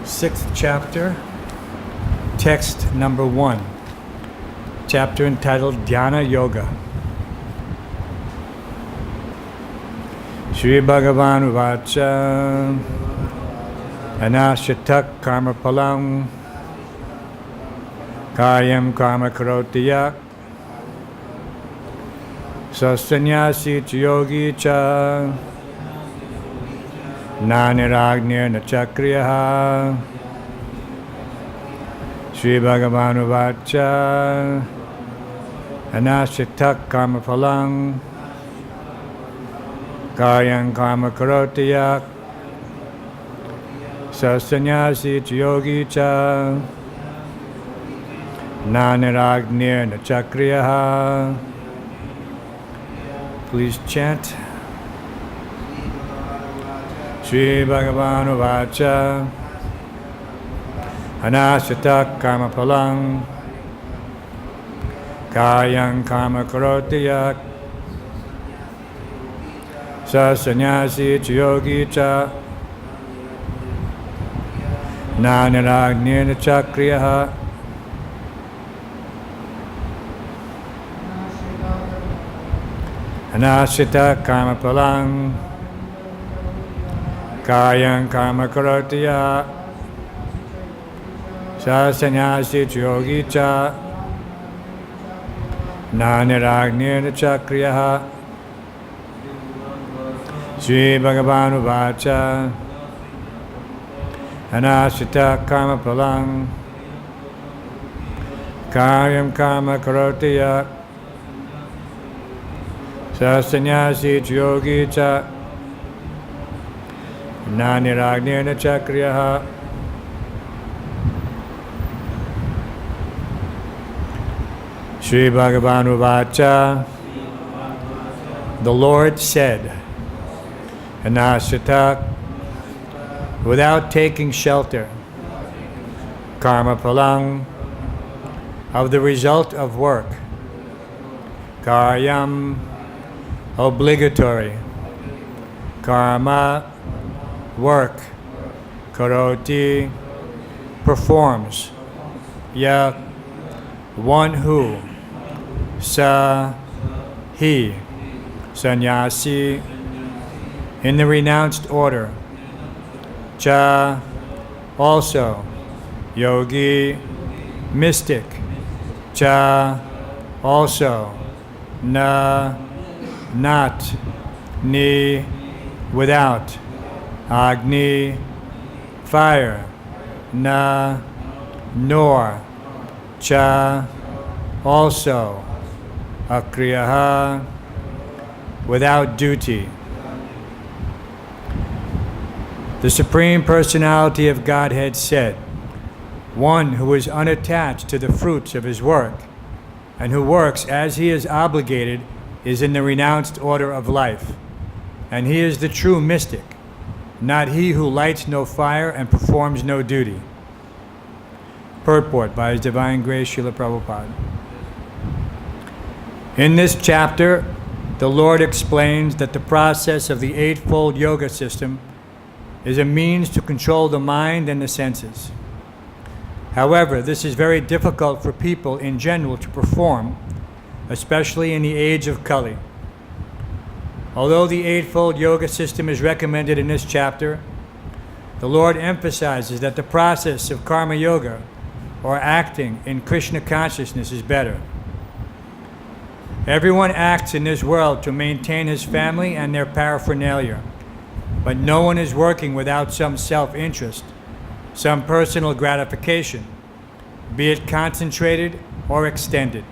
Sixth chapter, text number 1, chapter entitled Dhyana Yoga. Shri Bhagavan Vacha Anashatak Karma Palam Karyam Karma Karoti Yak Sasanyasi Yogi Cha Naniragnir Nachakriyaha Shri Bhagavan Vacha Anashatak Karma Palam Karyam Karma Karoti Yak Sasanyasi Yogi Cha Naniragnir Nachakriyaha. Please chant. Shri Bhagavan Vacha Anashatak Karma Palam Karyam Karma Karoti Yak Sasanyasi Yogi Cha Naniragnir Nachakriyaha. Anashita Karma Palam Karyam Karma Karoti Yak Sasanyasi Yogi Cha Naniragnir Nachakriyaha. Shri Bhagavan Vacha Anashita Karma Palam Karyam Karma Karoti Yak Sasanyasi Yogi Cha Naniragnir Nachakriyaha. Shri Bhagavan Vacha. The Lord said, Anasita, without taking shelter, Karma Palam, of the result of work, Karyam, obligatory, Karma, work, Karoti, performs, Ya, one who, Sa, he, Sannyasi, in the renounced order, Cha, also, Yogi, mystic, Cha, also, Na, not, Ni, without, Agni, fire, Na, nor, Cha, also, Akriyaha, without duty. The Supreme Personality of Godhead said, one who is unattached to the fruits of his work and who works as he is obligated is in the renounced order of life, and he is the true mystic, not he who lights no fire and performs no duty. Purport by His Divine Grace Srila Prabhupada. In this chapter, the Lord explains that the process of the Eightfold Yoga system is a means to control the mind and the senses. However, this is very difficult for people in general to perform, especially in the age of Kali. Although the Eightfold Yoga system is recommended in this chapter, the Lord emphasizes that the process of Karma Yoga, or acting in Krishna consciousness, is better. Everyone acts in this world to maintain his family and their paraphernalia, but no one is working without some self-interest, some personal gratification, be it concentrated or extended.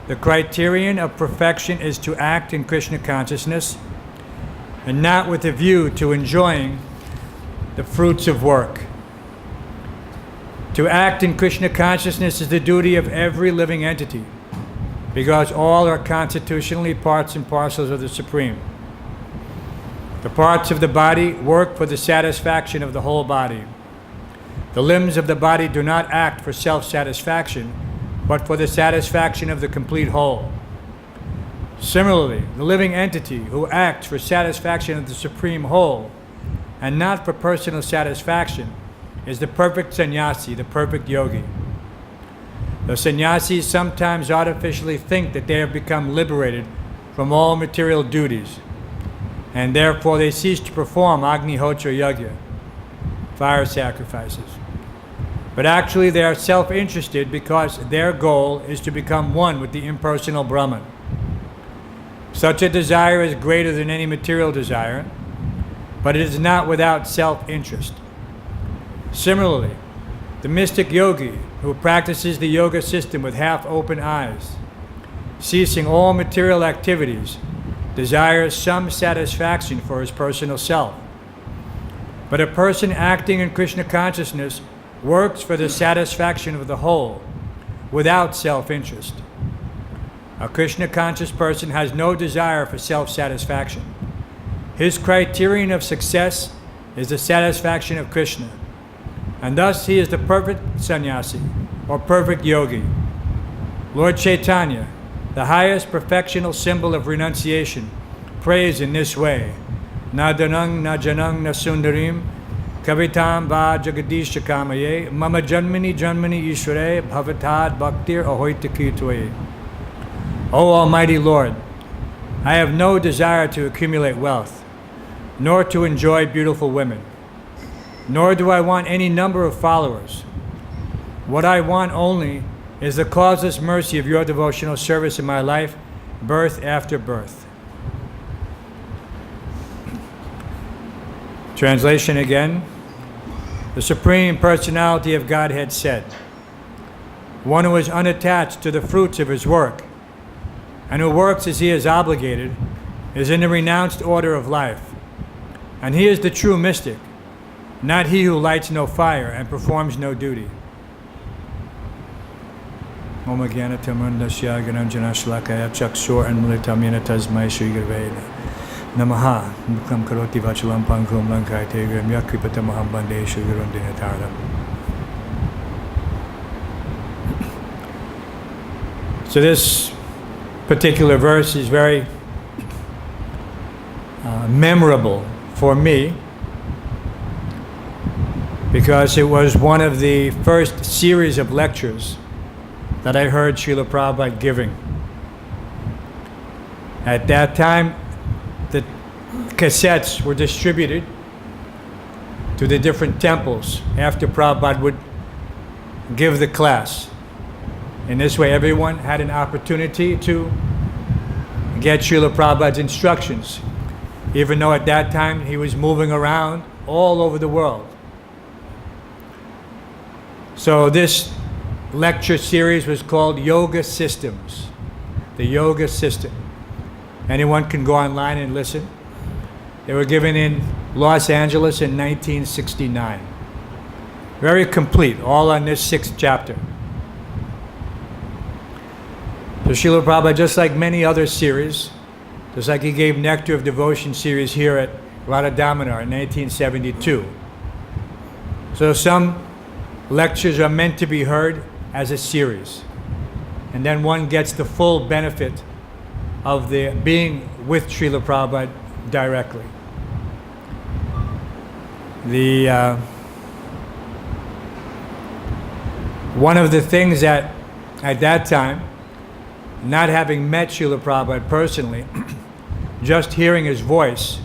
The criterion of perfection is to act in Krishna consciousness and not with a view to enjoying the fruits of work. To act in Krishna consciousness is the duty of every living entity, because all are constitutionally parts and parcels of the Supreme. The parts of the body work for the satisfaction of the whole body. The limbs of the body do not act for self-satisfaction, but for the satisfaction of the complete whole. Similarly, the living entity who acts for satisfaction of the supreme whole and not for personal satisfaction is the perfect sannyasi, the perfect yogi. The sannyasis sometimes artificially think that they have become liberated from all material duties, and therefore they cease to perform Agnihotra Yajna, fire sacrifices. But actually they are self-interested because their goal is to become one with the impersonal Brahman. Such a desire is greater than any material desire, but it is not without self-interest. Similarly, the mystic yogi who practices the yoga system with half-open eyes, ceasing all material activities, desires some satisfaction for his personal self. But a person acting in Krishna consciousness works for the satisfaction of the whole, without self-interest. A Krishna conscious person has no desire for self-satisfaction. His criterion of success is the satisfaction of Krishna, and thus he is the perfect sannyasi, or perfect yogi. Lord Chaitanya, the highest perfectional symbol of renunciation, prays in this way: Na danang na janang na sundarim kavitam va jagadisha kamaye mama janmani janmani ishvare bhavatad bhaktir ahoitaki tvaye. O Almighty Lord, I have no desire to accumulate wealth, nor to enjoy beautiful women, nor do I want any number of followers. What I want only is the causeless mercy of your devotional service in my life, birth after birth. Translation again. The Supreme Personality of Godhead said, one who is unattached to the fruits of his work and who works as he is obligated is in the renounced order of life. And he is the true mystic, not he who lights no fire and performs no duty. Om Jnana Tamandasya Gyananjana Shlakaya Chakshur Anmilitam Yena Tasmai Shri Gurave Namaha Mukam Karoti Vachalam Pankum Lankai Tegram Yakripatamaham Bande Shri Gurundina Taradam. So this particular verse is very memorable for me because it was one of the first series of lectures that I heard Srila Prabhupada giving. At that time, the cassettes were distributed to the different temples after Prabhupada would give the class. In this way, everyone had an opportunity to get Srila Prabhupada's instructions, even though at that time he was moving around all over the world. So this lecture series was called Yoga Systems, the Yoga System. Anyone can go online and listen. They were given in Los Angeles in 1969. Very complete, all on this 6th chapter. So Srila Prabhupada, just like many other series, just like he gave Nectar of Devotion series here at Radha Damodar in 1972. So some lectures are meant to be heard as a series, and then one gets the full benefit of the being with Srila Prabhupada directly. One of the things that at that time, not having met Srila Prabhupada personally, just hearing his voice,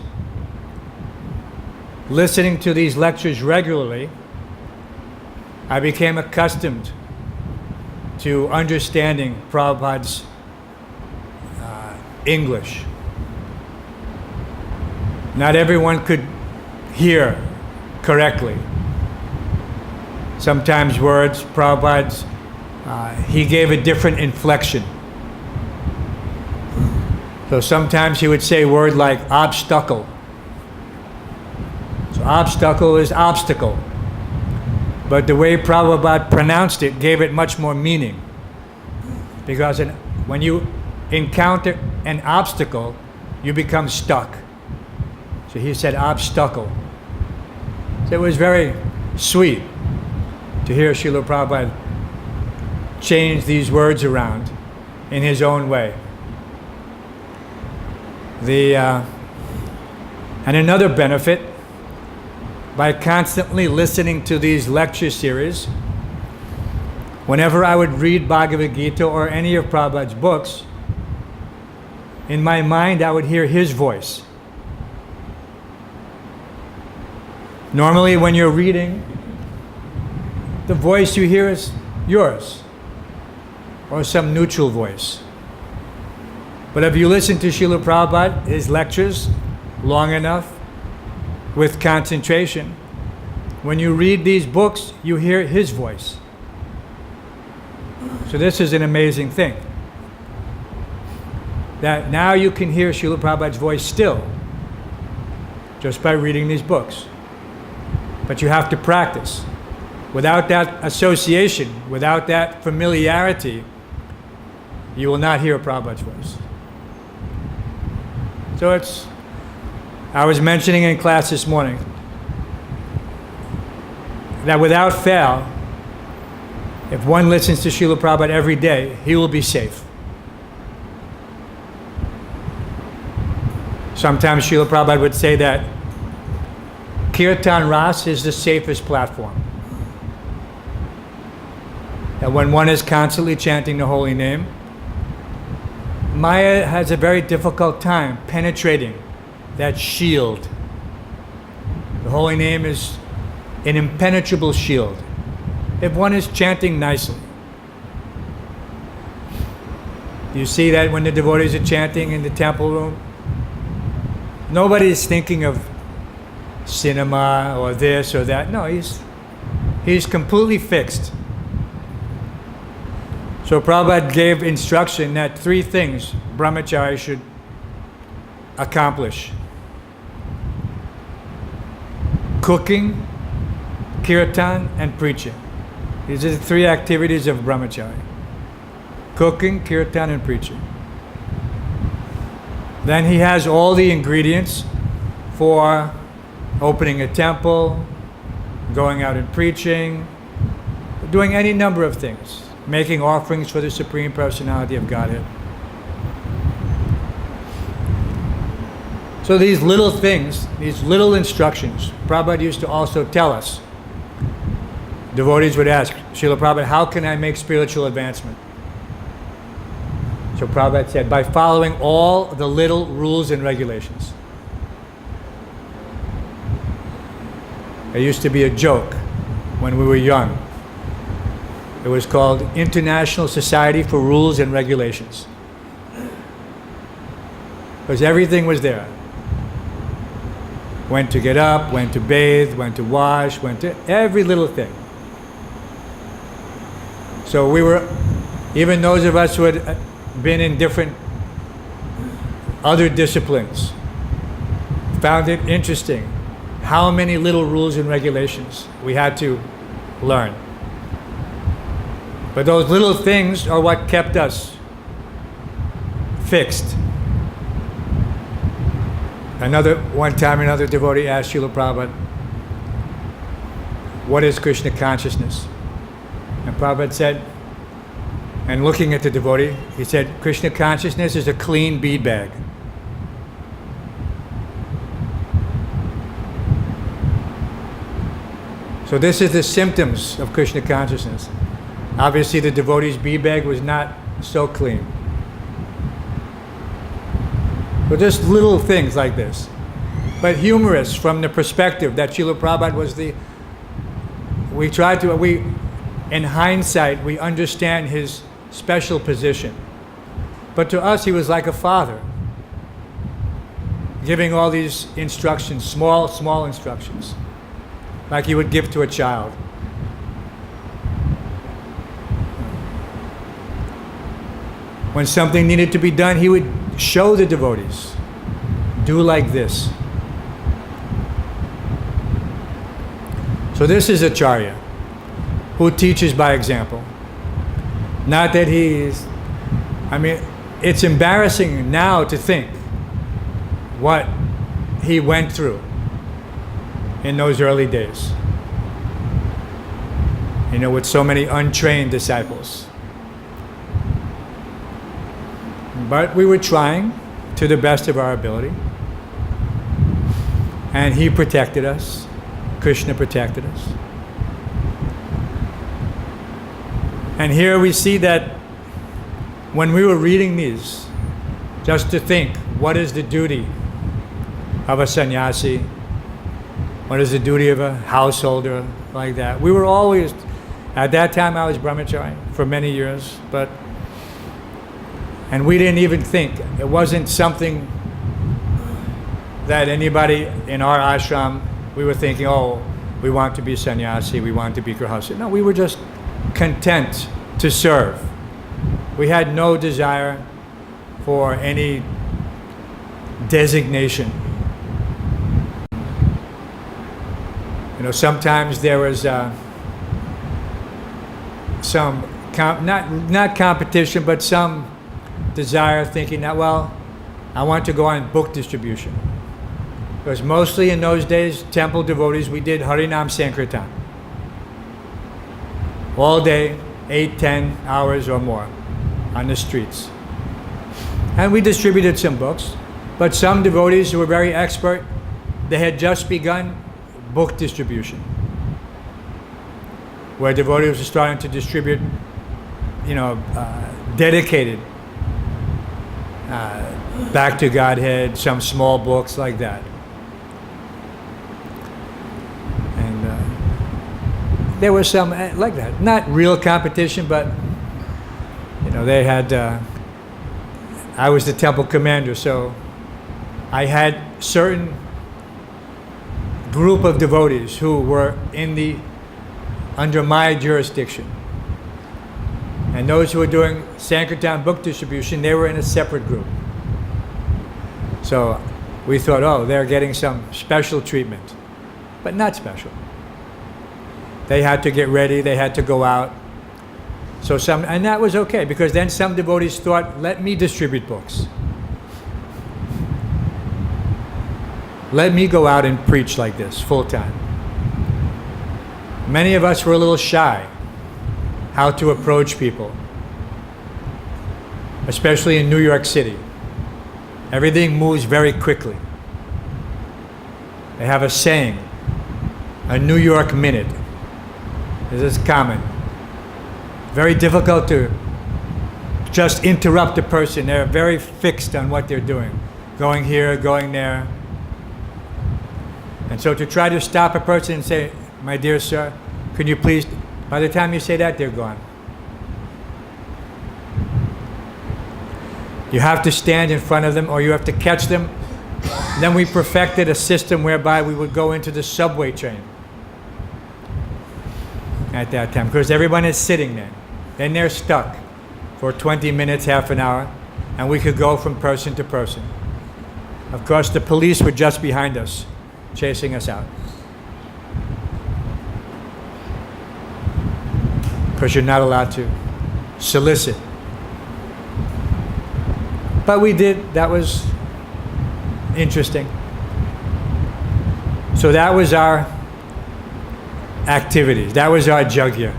listening to these lectures regularly, I became accustomed to understanding Prabhupada's English. Not everyone could hear correctly. Sometimes words, Prabhupada's, he gave a different inflection. So sometimes he would say a word like obstacle. So obstacle is obstacle. But the way Prabhupada pronounced it gave it much more meaning. Because when you encounter an obstacle, you become stuck. So he said obstacle. So it was very sweet to hear Srila Prabhupada change these words around in his own way. And another benefit, by constantly listening to these lecture series, whenever I would read Bhagavad-Gita or any of Prabhupada's books, in my mind I would hear his voice. Normally when you're reading, the voice you hear is yours, or some neutral voice. But if you listen to Srila Prabhupada, his lectures, long enough, with concentration, when you read these books, you hear his voice. So this is an amazing thing. That now you can hear Srila Prabhupada's voice still, just by reading these books. But you have to practice. Without that association, without that familiarity, you will not hear Prabhupada's voice. So I was mentioning in class this morning that without fail, if one listens to Srila Prabhupada every day, he will be safe. Sometimes Srila Prabhupada would say that Kirtan Ras is the safest platform. That when one is constantly chanting the holy name, Maya has a very difficult time penetrating that shield. The holy name is an impenetrable shield if one is chanting nicely. You see that when the devotees are chanting in the temple room, nobody is thinking of cinema or this or that. No, he's completely fixed. So Prabhupada gave instruction that 3 things brahmachari should accomplish: cooking, kirtan, and preaching. These are the 3 activities of brahmachari: cooking, kirtan, and preaching. Then he has all the ingredients for opening a temple, going out and preaching, doing any number of things, making offerings for the Supreme Personality of Godhead. So these little things, these little instructions, Prabhupada used to also tell us. Devotees would ask, Srila Prabhupada, how can I make spiritual advancement? So Prabhupada said, by following all the little rules and regulations. There used to be a joke when we were young. It was called International Society for Rules and Regulations. Because everything was there. When to get up, when to bathe, when to wash, when to every little thing. So we were, even those of us who had been in different other disciplines, found it interesting how many little rules and regulations we had to learn. But those little things are what kept us fixed. One time another devotee asked Srila Prabhupada, what is Krishna consciousness? And Prabhupada said, and looking at the devotee, he said, Krishna consciousness is a clean bead bag. So this is the symptoms of Krishna consciousness. Obviously the devotee's bead bag was not so clean. So just little things like this. But humorous from the perspective that Srila Prabhupada was in hindsight, we understand his special position. But to us, he was like a father, giving all these instructions, small instructions, like he would give to a child. When something needed to be done, he would show the devotees, do like this. So this is Acharya, who teaches by example. Not that it's embarrassing now to think what he went through in those early days. With so many untrained disciples. But we were trying to the best of our ability. And he protected us. Krishna protected us. And here we see that when we were reading these, just to think, what is the duty of a sannyasi? What is the duty of a householder like that? We were always, at that time I was brahmachari for many years, and we didn't even think. It wasn't something that anybody in our ashram, we were thinking, oh, we want to be sannyasi, we want to be grihastha. No, we were just content to serve. We had no desire for any designation. You know, sometimes there was some, not competition, but some desire thinking that, well, I want to go on book distribution. Because mostly in those days, temple devotees, we did Harinam Sankirtan. All day, 8, 10 hours or more on the streets. And we distributed some books, but some devotees who were very expert, they had just begun book distribution, where devotees were starting to distribute, dedicated back to Godhead, some small books like that. And there was some like that, not real competition, but they had. I was the temple commander, so I had certain group of devotees who were under my jurisdiction. And those who were doing Sankirtan book distribution, they were in a separate group. So we thought, oh, they're getting some special treatment, but not special. They had to get ready, they had to go out. And that was okay, because then some devotees thought, let me distribute books. Let me go out and preach like this, full time. Many of us were a little shy how to approach people, especially in New York City. Everything moves very quickly. They have a saying, a New York minute. This is common. Very difficult to just interrupt a person. They're very fixed on what they're doing, going here, going there. And so to try to stop a person and say, my dear sir, could you please, by the time you say that, they're gone. You have to stand in front of them, or you have to catch them. Then we perfected a system whereby we would go into the subway train at that time, because everyone is sitting there. Then they're stuck for 20 minutes, half an hour, and we could go from person to person. Of course, the police were just behind us, chasing us out. Because you're not allowed to solicit. But we did. That was interesting. So that was our activities. That was our jagya.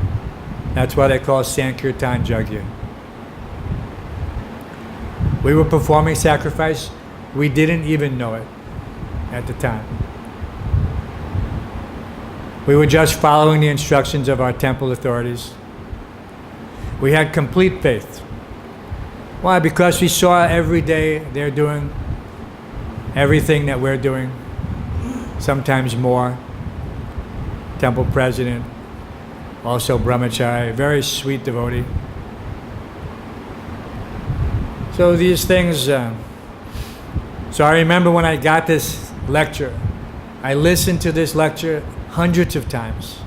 That's why they call Sankirtan jagya. We were performing sacrifice. We didn't even know it at the time. We were just following the instructions of our temple authorities. We had complete faith. Why? Because we saw every day they're doing everything that we're doing, sometimes more. Temple president, also brahmachari, very sweet devotee. So these things, so I remember when I got this lecture, I listened to this lecture hundreds of times,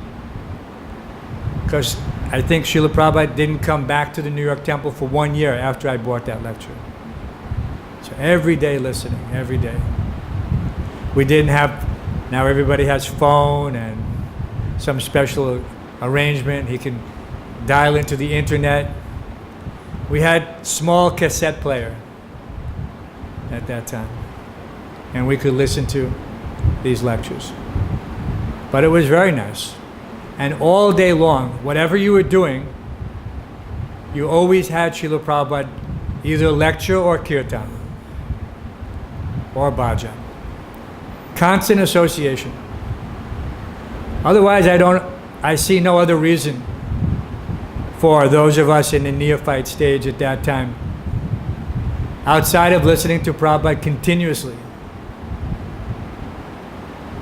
because I think Srila Prabhupada didn't come back to the New York temple for 1 year after I brought that lecture. So every day listening, every day. We didn't have, now everybody has phone and some special arrangement. He can dial into the internet. We had small cassette player at that time, and we could listen to these lectures. But it was very nice. And all day long, whatever you were doing, you always had Srila Prabhupada either lecture or kirtan or bhajan. Constant association. Otherwise, I see no other reason for those of us in the neophyte stage at that time, outside of listening to Prabhupada continuously,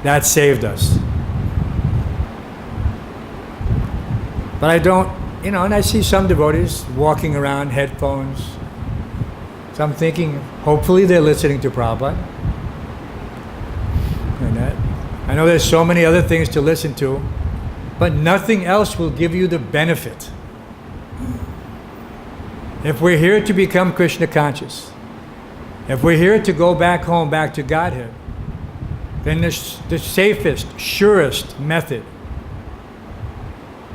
that saved us. But I don't, and I see some devotees walking around, headphones. So I'm thinking, hopefully they're listening to Prabhupada. And I know there's so many other things to listen to, but nothing else will give you the benefit. If we're here to become Krishna conscious, if we're here to go back home, back to Godhead, then the safest, surest method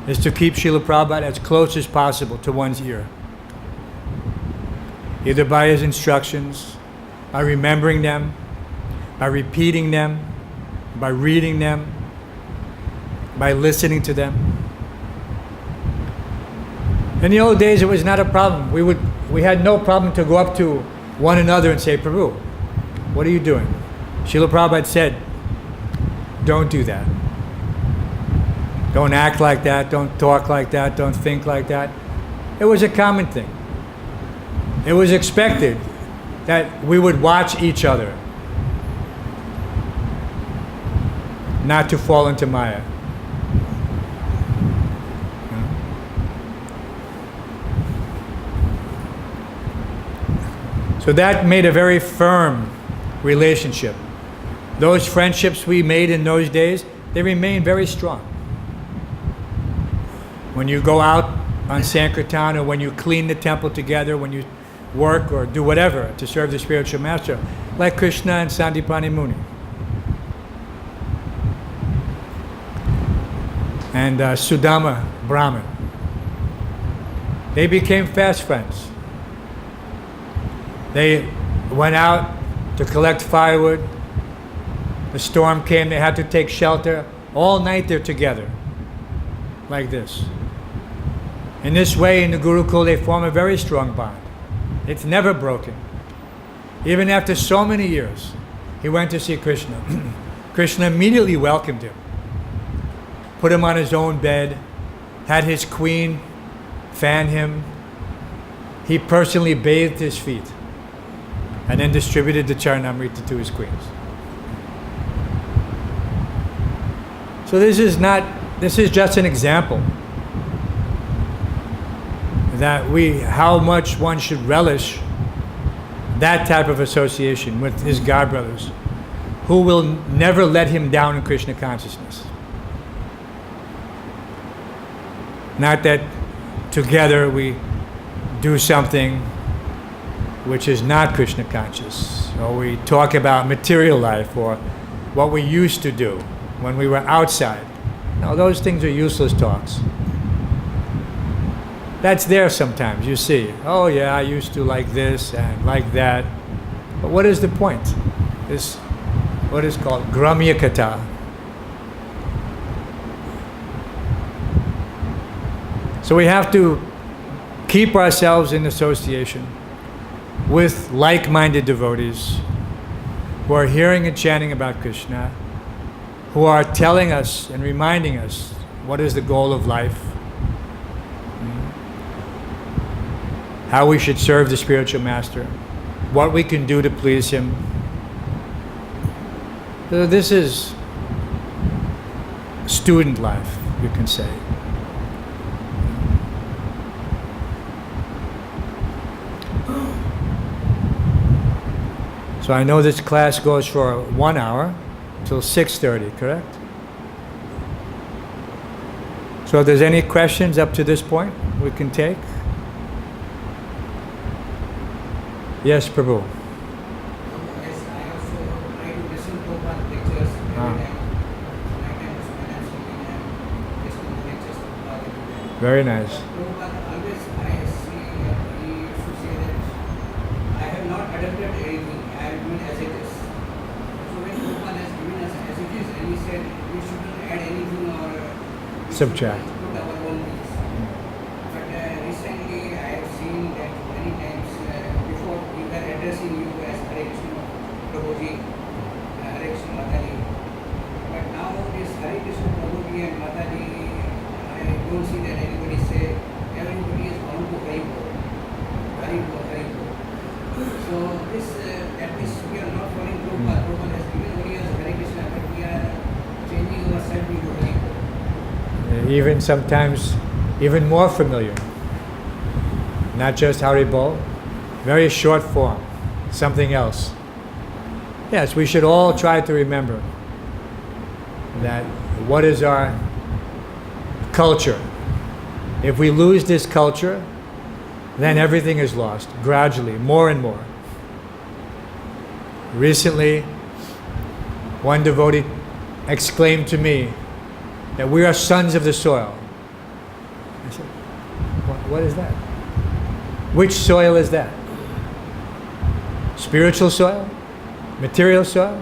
is to keep Srila Prabhupada as close as possible to one's ear. Either by his instructions, by remembering them, by repeating them, by reading them, by listening to them. In the old days, it was not a problem. We had no problem to go up to one another and say, Prabhu, what are you doing? Srila Prabhupada said, don't do that. Don't act like that. Don't talk like that. Don't think like that. It was a common thing. It was expected that we would watch each other, not to fall into Maya. So that made a very firm relationship. Those friendships we made in those days, they remain very strong. When you go out on Sankirtan, or when you clean the temple together, when you work or do whatever to serve the spiritual master, like Krishna and Sandipani Muni. And Sudama Brahman. They became fast friends. They went out to collect firewood. The storm came, they had to take shelter. All night they're together, like this. In this way, in the Gurukul, they form a very strong bond. It's never broken. Even after so many years, he went to see Krishna. Krishna immediately welcomed him, put him on his own bed, had his queen fan him. He personally bathed his feet and then distributed the Charanamrita to his queens. So this is just an example that how much one should relish that type of association with his God brothers, who will never let him down in Krishna consciousness. Not that together we do something which is not Krishna conscious, or we talk about material life or what we used to do when we were outside. No, those things are useless talks. That's there sometimes, you see. Oh yeah, I used to like this and like that. But what is the point? This, what is called Gramya Kata. So we have to keep ourselves in association with like-minded devotees who are hearing and chanting about Krishna, who are telling us and reminding us what is the goal of life, how we should serve the spiritual master, what we can do to please him. So this is student life, you can say. So I know this class goes for 1 hour till 6:30, correct? So if there's any questions up to this point, we can take. Yes, Prabhu. Yes, I also try to listen to Prabhupada lectures every time. My time is when I'm sleeping and listening to lectures of Prabhupada every time. Very nice. Prabhupada always, I see, he used to say that I have not adopted anything, I have given as it is. So when Prabhupada has given us as it is, and he said we shouldn't add anything or we Subtract. should put our own things. But recently I have seen that many times don't see that anybody say everybody is on to Haribol. Haribol, Haribol. So this, at least we are not following Prabhupada. Prabhupada has given only as Hare Krishna, but we are changing ourselves into Haribol. Even sometimes, even more familiar. Not just Haribol, very short form, something else. Yes, we should all try to remember that what is our culture. If we lose this culture, then everything is lost, gradually, more and more. Recently, one devotee exclaimed to me that we are sons of the soil. I said, what is that? Which soil is that? Spiritual soil? Material soil?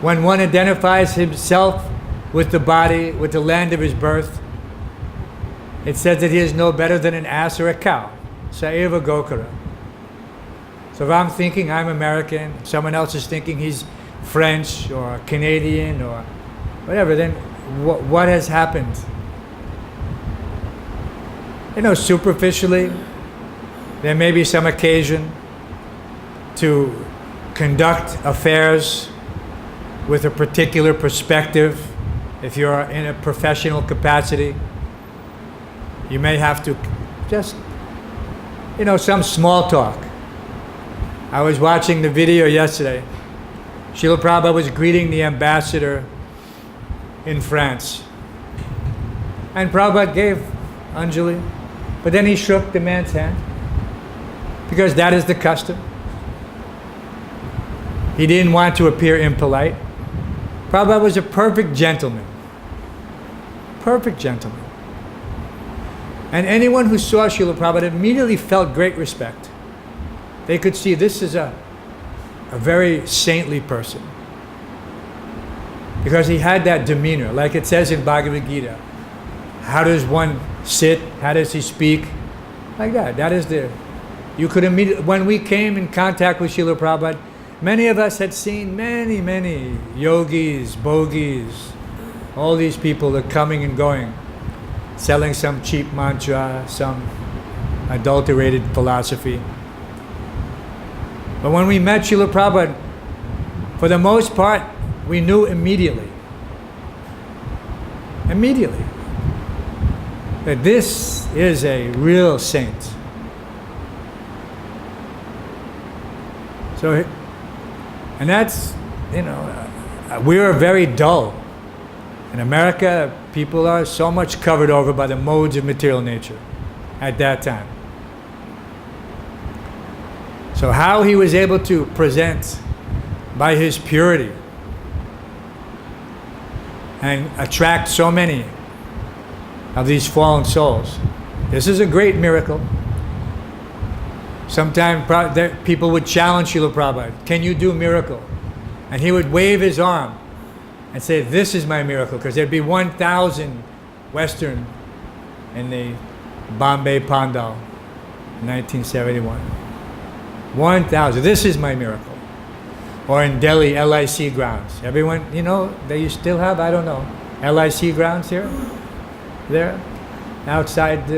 When one identifies himself with the body, with the land of his birth, it says that he is no better than an ass or a cow. Saeva Gokara. So if I'm thinking I'm American, someone else is thinking he's French or Canadian or whatever, then what has happened? Superficially, there may be some occasion to conduct affairs with a particular perspective. If you're in a professional capacity, you may have to just, some small talk. I was watching the video yesterday. Srila Prabhupada was greeting the ambassador in France. And Prabhupada gave Anjali, but then he shook the man's hand because that is the custom. He didn't want to appear impolite. Prabhupada was a perfect gentleman. Perfect gentleman. And anyone who saw Srila Prabhupada immediately felt great respect. They could see this is a very saintly person. Because he had that demeanor, like it says in Bhagavad-Gita. How does one sit? How does he speak? Like that. That is you could immediately, when we came in contact with Srila Prabhupada, many of us had seen many yogis, bogis, all these people are coming and going, selling some cheap mantra, some adulterated philosophy. But when we met Srila Prabhupada, for the most part, we knew immediately that this is a real saint. So, and that's, we are very dull. In America, people are so much covered over by the modes of material nature at that time. So how he was able to present by his purity and attract so many of these fallen souls. This is a great miracle. Sometimes people would challenge Srila Prabhupada, can you do a miracle? And he would wave his arm and say, this is my miracle, because there'd be 1,000 Western in the Bombay Pandal in 1971. 1,000, this is my miracle. Or in Delhi, LIC grounds. Everyone, they still have, I don't know, LIC grounds here? There? Outside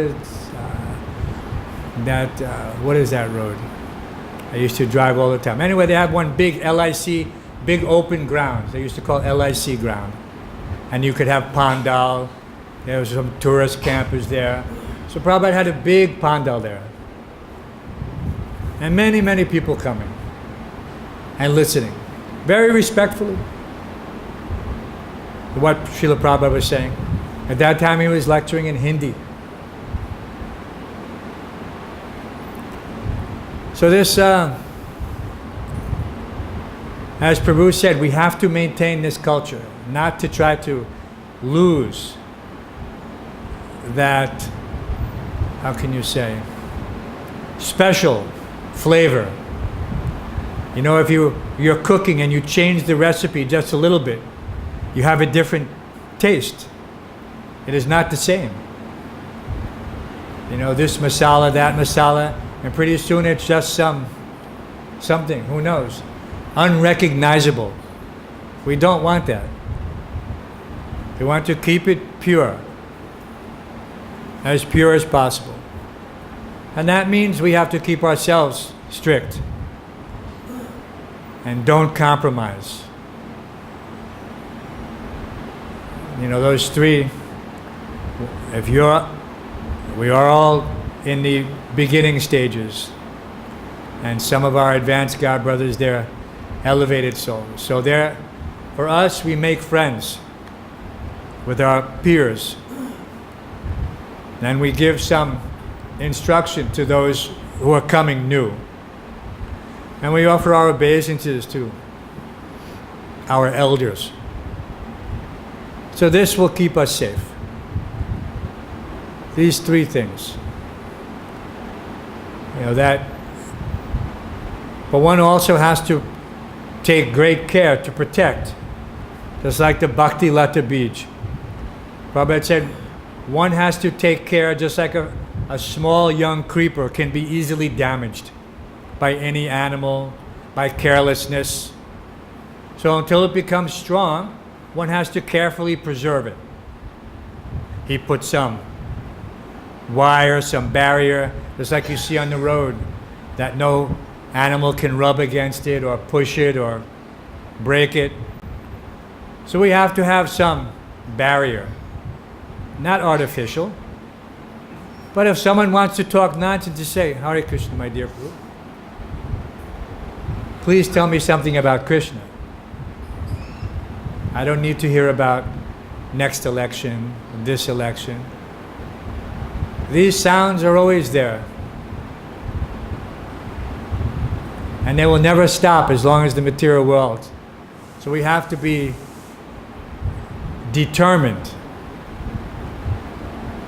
what is that road? I used to drive all the time. Anyway, they have one big LIC, big open grounds. They used to call LIC ground. And you could have pandal. There was some tourist campers there. So Prabhupada had a big pandal there. And many people coming and listening. Very respectfully to what Srila Prabhupada was saying. At that time he was lecturing in Hindi. So this, as Prabhu said, we have to maintain this culture, not to try to lose that, how can you say, special flavor. If you're cooking and you change the recipe just a little bit, you have a different taste. It is not the same. This masala, that masala, and pretty soon it's just something, who knows, unrecognizable. We don't want that. We want to keep it pure. as pure as possible. And that means we have to keep ourselves strict and don't compromise. You know, those three, we are all in the beginning stages. And some of our advanced God brothers, they're elevated souls. So for us, we make friends with our peers. Then we give some instruction to those who are coming new. And we offer our obeisances to our elders. So this will keep us safe. These three things. You know, that. But one also has to take great care to protect. Just like the Bhakti Lata Bij. Prabhupada said, one has to take care, just like a small young creeper can be easily damaged by any animal, by carelessness. So until it becomes strong, one has to carefully preserve it. He put some wire, some barrier, just like you see on the road, that no animal can rub against it or push it or break it. So we have to have some barrier, not artificial. But if someone wants to talk nonsense, to say, Hare Krishna, my dear Guru, please tell me something about Krishna. I don't need to hear about next election, this election. These sounds are always there. And they will never stop as long as the material world. So we have to be determined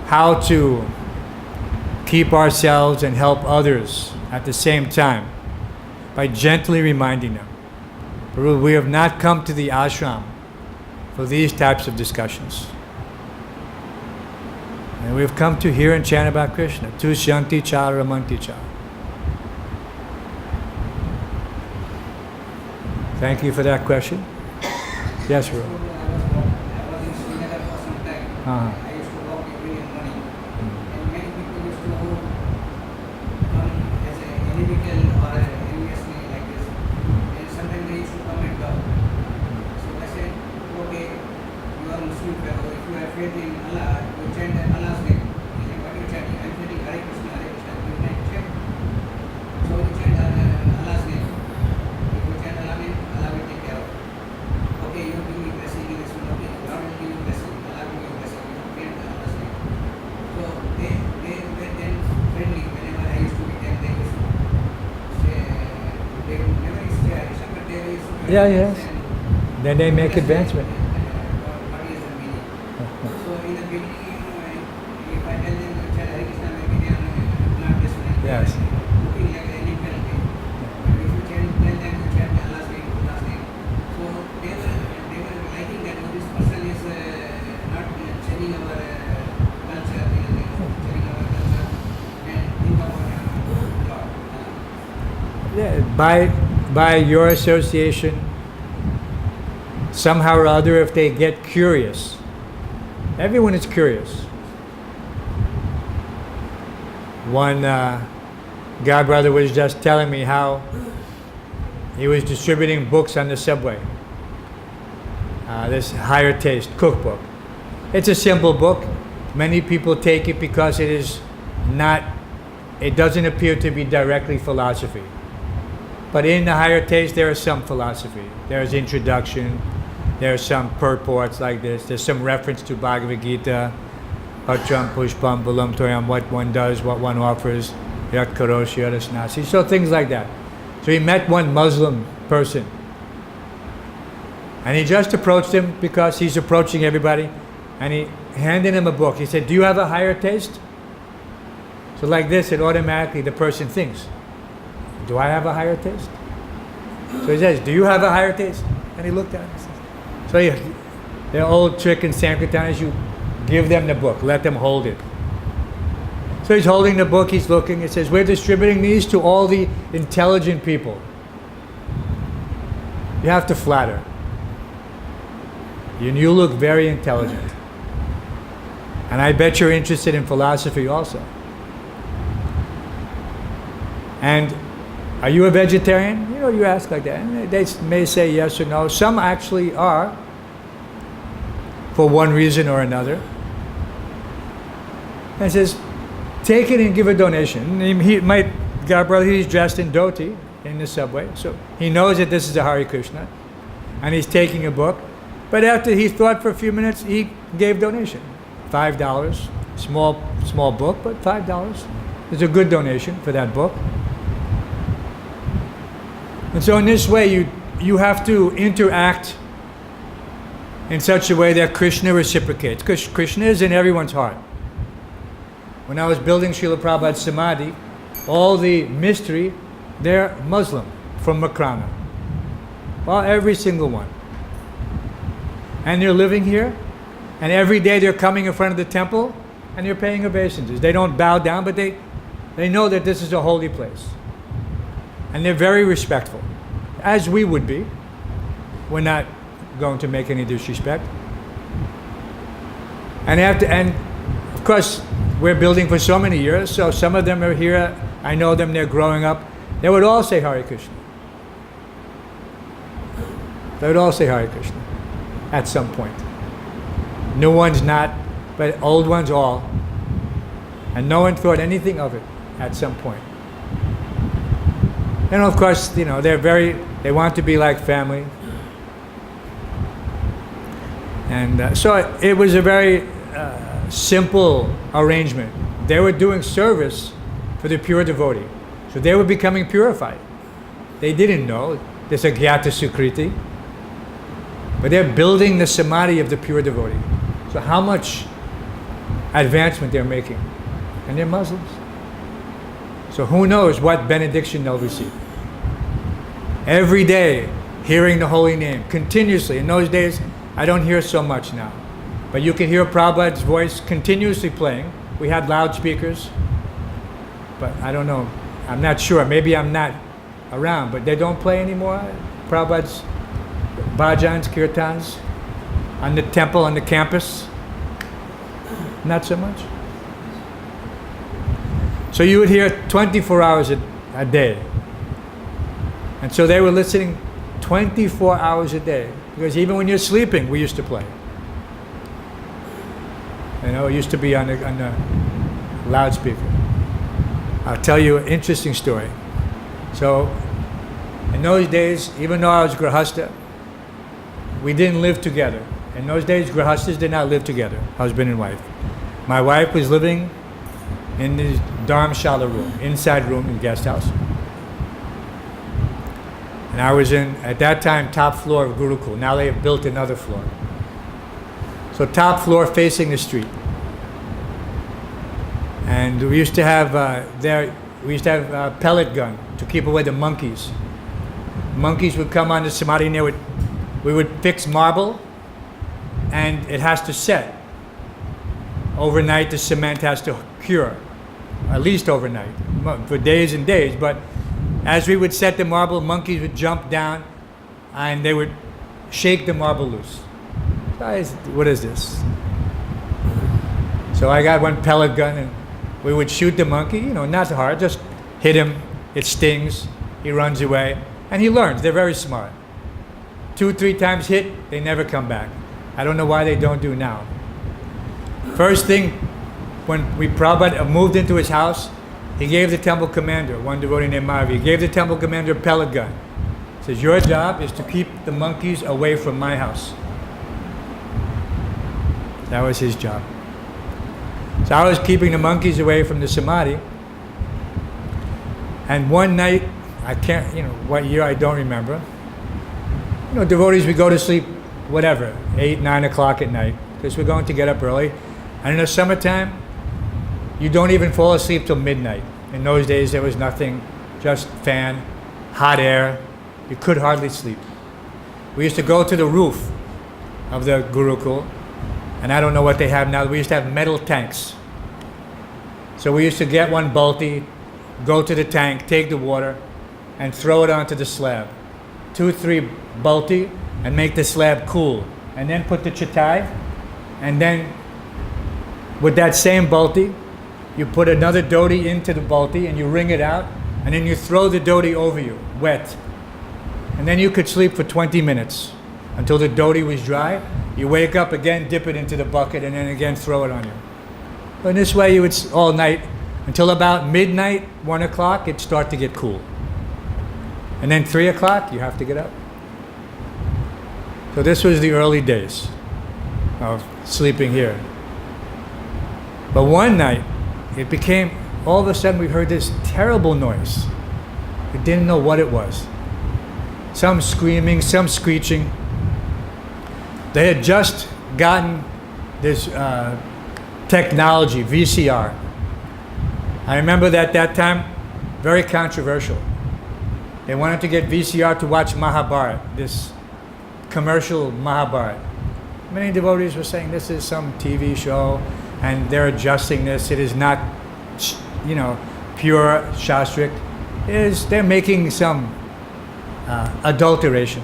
how to keep ourselves and help others at the same time by gently reminding them. We have not come to the ashram for these types of discussions. And we've come to hear and chant about Krishna. Tushyanti cha ramanti cha. Thank you for that question. Yes, Ru. I was in Srinagar for some time. Uh-huh. I used to walk every morning. And many people used to come as a vehicle or enviously like this. And sometimes they used to come and go. So I said, okay, you are Muslim fellow. If you have faith in Allah, you chant Allah's name. He said, what are you chanting? I'm chanting Hare Krishna, Hare Krishna. You can chant. So you chant Allah's name. If you chant Allah's name, Allah will take care of it. Okay, you give me blessing in this one. Okay, God will give you blessing. Allah will give you blessing. You chant Allah's name. So they were then friendly. Whenever I used to meet them, they used to say, they never used to say Hare Krishna, but they used to Yeah, yes. and Then they make advancement. what is the meaning? So in the beginning, if I tell them to chant Hare Krishna, maybe they are not listening. Yes. Looking like any penalty. But if you tell them to chant Allah's name, Allah's name, so they were liking that this person is not changing our culture, changing our culture, and think about God. Yeah, by your association, somehow or other, if they get curious, everyone is curious. One God brother was just telling me how he was distributing books on the subway. This Higher Taste cookbook. It's a simple book. Many people take it because it doesn't appear to be directly philosophy. But in the Higher Taste, there is some philosophy. There's introduction. There's some purports like this. There's some reference to Bhagavad-Gita, Patram Pushpam Bulam Toyam, what one does, what one offers, Yat Karoshi, Yadas Nasi. So things like that. So he met one Muslim person. And he just approached him because he's approaching everybody. And he handed him a book. He said, do you have a higher taste? So like this, it automatically, the person thinks, do I have a higher taste? So he says, do you have a higher taste? And he looked at him and says, so the old trick in Sankirtan is you give them the book, let them hold it. So he's holding the book, he's looking, it says, we're distributing these to all the intelligent people. You have to flatter. You look very intelligent. And I bet you're interested in philosophy also. And are you a vegetarian? You know, you ask like that. And they may say yes or no. Some actually are, for one reason or another. And says, take it and give a donation. And he might, God brother, he's dressed in dhoti in the subway. So he knows that this is a Hare Krishna. And he's taking a book. But after he thought for a few minutes, he gave donation. $5. Small book, but $5. It's a good donation for that book. And so in this way, you have to interact in such a way that Krishna reciprocates. Because Krishna is in everyone's heart. When I was building Srila Prabhupada's Samadhi, all the mystery, they're Muslim from Makrana. Well, every single one. And they're living here, and every day they're coming in front of the temple, and they're paying obeisances. They don't bow down, but they know that this is a holy place. And they're very respectful, as we would be. We're not going to make any disrespect. And of course, we're building for so many years, so some of them are here. I know them, they're growing up. They would all say Hare Krishna. They would all say Hare Krishna at some point. New ones not, but old ones all. And no one thought anything of it at some point. And of course, you know, they want to be like family. And so it was a very simple arrangement. They were doing service for the pure devotee. So they were becoming purified. They didn't know. There's a Gyata Sukriti. But they're building the samadhi of the pure devotee. So how much advancement they're making. And they're Muslims. So who knows what benediction they'll receive. Every day, hearing the holy name, continuously. In those days, I don't hear so much now. But you can hear Prabhupada's voice continuously playing. We had loudspeakers. But I don't know. I'm not sure. Maybe I'm not around. But they don't play anymore. Prabhupada's bhajans, kirtans on the temple, on the campus. Not so much. So you would hear 24 hours a day. And so they were listening 24 hours a day. Because even when you're sleeping, we used to play. You know, it used to be on the loudspeaker. I'll tell you an interesting story. So, in those days, even though I was Grihastha, we didn't live together. In those days, Grihasthas did not live together, husband and wife. My wife was living in the Dharmshala room, inside room in guest house. And I was in, at that time, top floor of Gurukul. Now they have built another floor. So top floor facing the street. And we used to have a pellet gun to keep away the monkeys. Monkeys would come on the samadhi and we would fix marble, and it has to set. Overnight the cement has to cure, at least overnight, for days and days. But as we would set the marble, monkeys would jump down and they would shake the marble loose. What is this? So I got one pellet gun and we would shoot the monkey, you know, not hard, just hit him, it stings, he runs away, and he learns. They're very smart. 2-3 times hit, they never come back. I don't know why they don't do now. First thing, when Prabhupada moved into his house, he gave the temple commander, one devotee named Mavi, he gave the temple commander a pellet gun. He says, your job is to keep the monkeys away from my house. That was his job. So I was keeping the monkeys away from the samadhi. And one night, I can't, what year, I don't remember. Devotees would go to sleep, whatever, 8, 9 o'clock at night, because we're going to get up early. And in the summertime, you don't even fall asleep till midnight. In those days, there was nothing, just fan, hot air. You could hardly sleep. We used to go to the roof of the Gurukul, and I don't know what they have now. We used to have metal tanks. So we used to get one bulti, go to the tank, take the water, and throw it onto the slab. 2-3 bulti, and make the slab cool. And then put the chatai, and then with that same balti, you put another dhoti into the balti and you wring it out, and then you throw the dhoti over you, wet. And then you could sleep for 20 minutes until the dhoti was dry. You wake up again, dip it into the bucket, and then again throw it on you. And this way you would, all night, until about midnight, 1 o'clock, it'd start to get cool. And then 3 o'clock, you have to get up. So this was the early days of sleeping here. But one night, it became, all of a sudden we heard this terrible noise. We didn't know what it was. Some screaming, some screeching. They had just gotten this technology, VCR. I remember that time, very controversial. They wanted to get VCR to watch Mahabharata, this commercial Mahabharata. Many devotees were saying this is some TV show and they're adjusting this. It is not, pure Shastric. They're making some adulteration.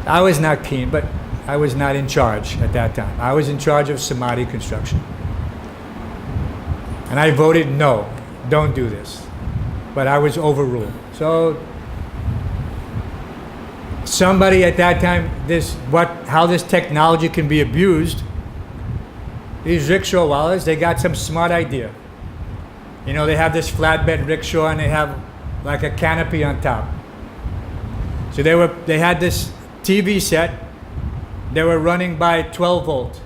I was not keen, but I was not in charge at that time. I was in charge of Samadhi construction. And I voted no, don't do this. But I was overruled. So somebody at that time, how this technology can be abused, these rickshaw wallahs, they got some smart idea. They have this flatbed rickshaw and they have like a canopy on top. So they had this TV set. They were running by 12 volt.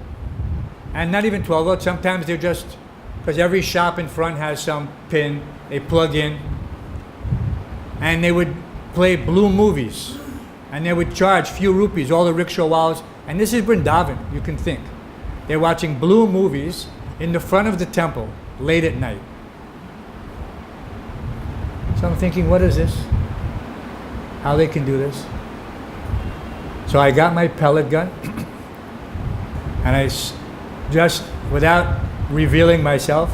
And not even 12 volt, sometimes they're just, because every shop in front has some pin, they plug in. And they would play blue movies. And they would charge few rupees, all the rickshaw wallahs. And this is Vrindavan, you can think. They're watching blue movies in the front of the temple late at night. So I'm thinking, what is this? How they can do this? So I got my pellet gun and I just, without revealing myself,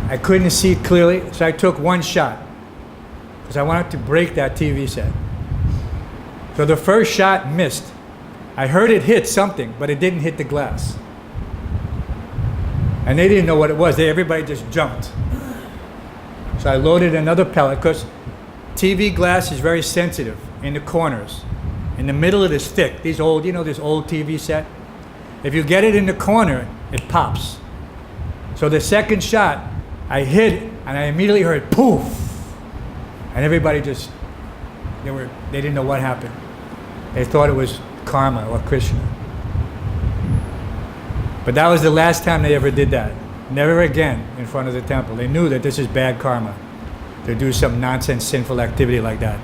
I couldn't see clearly, so I took one shot because I wanted to break that TV set. So the first shot missed. I heard it hit something, but it didn't hit the glass. And they didn't know what it was. Everybody just jumped. So I loaded another pellet because TV glass is very sensitive in the corners. In the middle it is thick. These old, this old TV set. If you get it in the corner, it pops. So the second shot, I hit it and I immediately heard poof. And everybody they didn't know what happened. They thought it was karma or Krishna. But that was the last time they ever did that. Never again in front of the temple. They knew that this is bad karma to do some nonsense, sinful activity like that.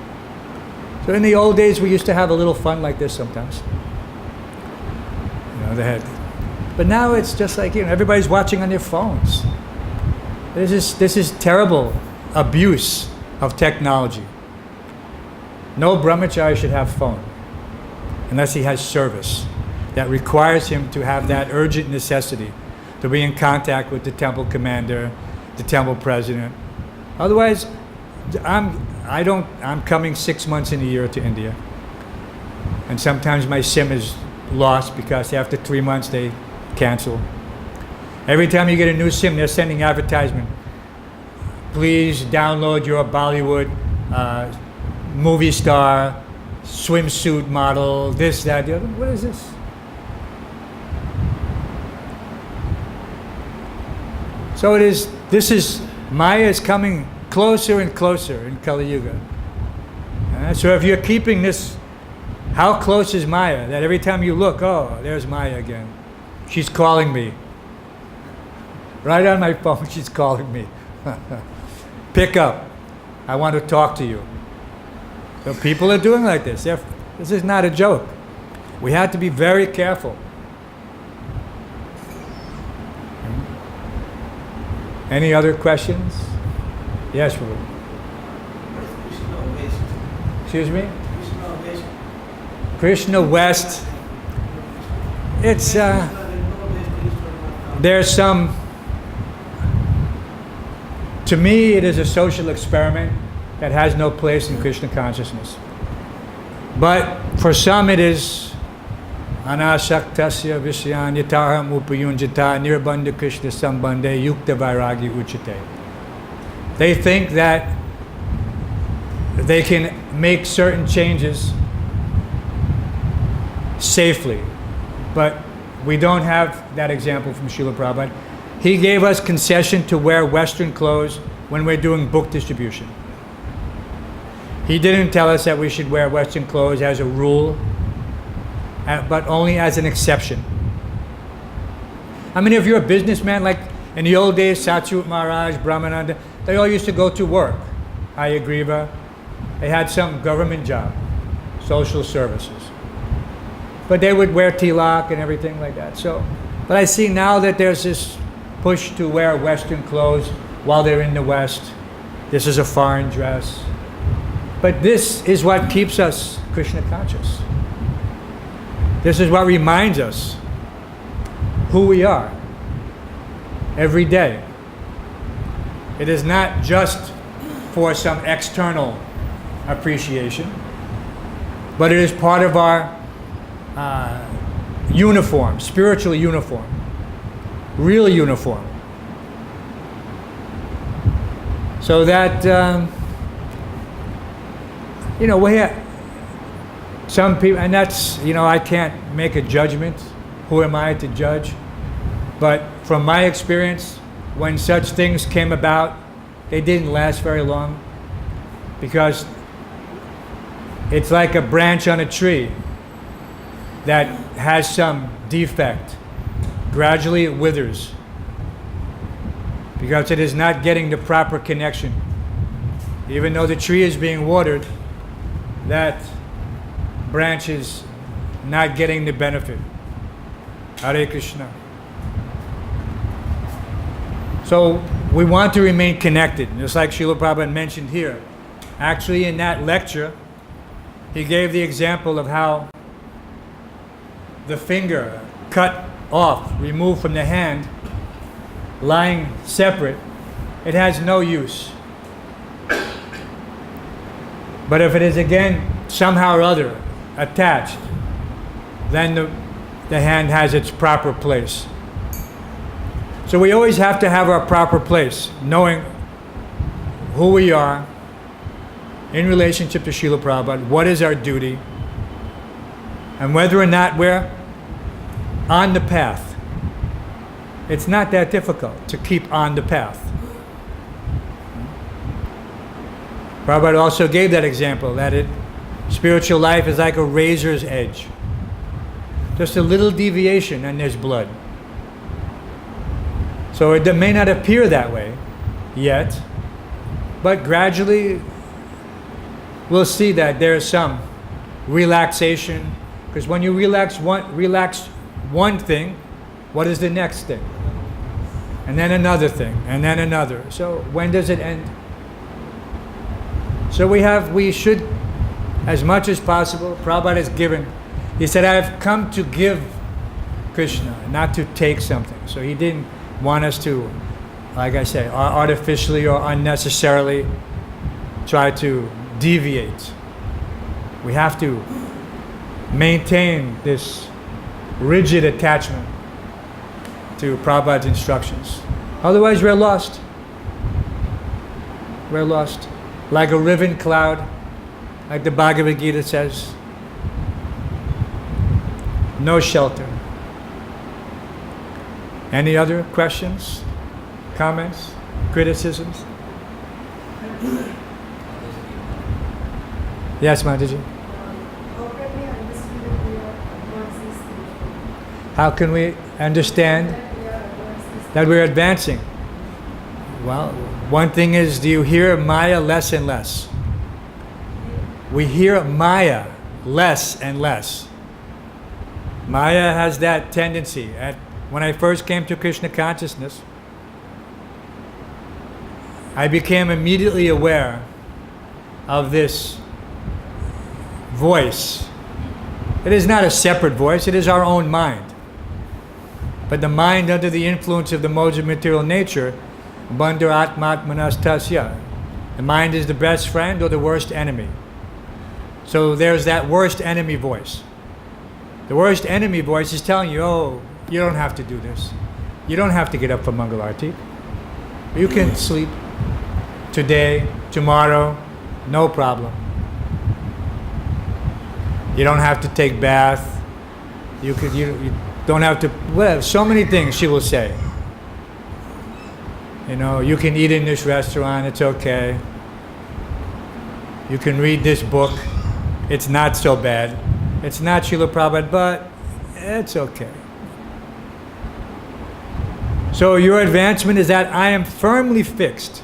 So in the old days, we used to have a little fun like this sometimes. But now it's just like, everybody's watching on their phones. This is terrible abuse of technology. No brahmachari should have phone unless he has service that requires him to have that urgent necessity to be in contact with the temple commander, the temple president. Otherwise, I'm coming 6 months in a year to India. And sometimes my SIM is lost because after 3 months they cancel. Every time you get a new SIM, they're sending advertisement. Please download your Bollywood movie star, swimsuit model, this, that, the other. What is this? So Maya is coming closer and closer in Kali Yuga. So if you're keeping this, how close is Maya? That every time you look, oh, there's Maya again. She's calling me. Right on my phone, she's calling me. Pick up. I want to talk to you. So people are doing like this. This is not a joke. We have to be very careful. Any other questions? Yes, Prabhu. Excuse me? Krishna West. It's, there's some, to me it is a social experiment that has no place in Krishna consciousness. But for some it is Anasaktasya Visyan Yataham Upayunjata Nirbandha Krishna Sambandhe Yukta Vairagi Uchate. They think that they can make certain changes safely, but we don't have that example from Srila Prabhupada. He gave us concession to wear Western clothes when we're doing book distribution. He didn't tell us that we should wear Western clothes as a rule, but only as an exception. I mean, if you're a businessman, like in the old days, Satsut Maharaj, Brahmananda, they all used to go to work. Hayagriva, they had some government job, social services. But they would wear tilak and everything like that. So, but I see now that there's this push to wear Western clothes while they're in the West. This is a foreign dress. But this is what keeps us Krishna conscious. This is what reminds us who we are every day. It is not just for some external appreciation, but it is part of our uniform, spiritual uniform, real uniform. So that, we have some people, and that's, I can't make a judgment. Who am I to judge? But from my experience, when such things came about, they didn't last very long, because it's like a branch on a tree that has some defect. Gradually it withers because it is not getting the proper connection. Even though the tree is being watered, that branch is not getting the benefit. Hare Krishna. So we want to remain connected, just like Srila Prabhupada mentioned here. Actually, in that lecture, he gave the example of how the finger cut off, removed from the hand, lying separate, it has no use. But if it is again somehow or other attached, then the hand has its proper place. So we always have to have our proper place, knowing who we are in relationship to Srila Prabhupada, what is our duty, and whether or not we're on the path. It's not that difficult to keep on the path. Prabhupada also gave that example, that spiritual life is like a razor's edge. Just a little deviation and there's blood. So it may not appear that way yet, but gradually we'll see that there's some relaxation. Because when you relax one thing, what is the next thing? And then another thing, and then another. So when does it end? So we should, as much as possible, Prabhupada has given. He said, I have come to give Krishna, not to take something. So he didn't want us to, like I say, artificially or unnecessarily try to deviate. We have to maintain this rigid attachment to Prabhupada's instructions. Otherwise, we're lost. We're lost. Like a riven cloud, like the Bhagavad-Gita says. No shelter. Any other questions, comments, criticisms? Yes, Mataji. How can we understand that we're advancing? Well, one thing is, do you hear Maya less and less? We hear Maya less and less. Maya has that tendency. When I first came to Krishna consciousness, I became immediately aware of this voice. It is not a separate voice, it is our own mind. But the mind, under the influence of the modes of material nature, bandhur atmatmanas tasya. The mind is the best friend or the worst enemy. So there's that worst enemy voice. The worst enemy voice is telling you, oh, you don't have to do this. You don't have to get up for Mangal Arati. You can sleep today, tomorrow, no problem. You don't have to take bath. You don't have to, well, so many things she will say. You know, you can eat in this restaurant, it's okay. You can read this book, it's not so bad. It's not Srila Prabhupada, but it's okay. So your advancement is that I am firmly fixed.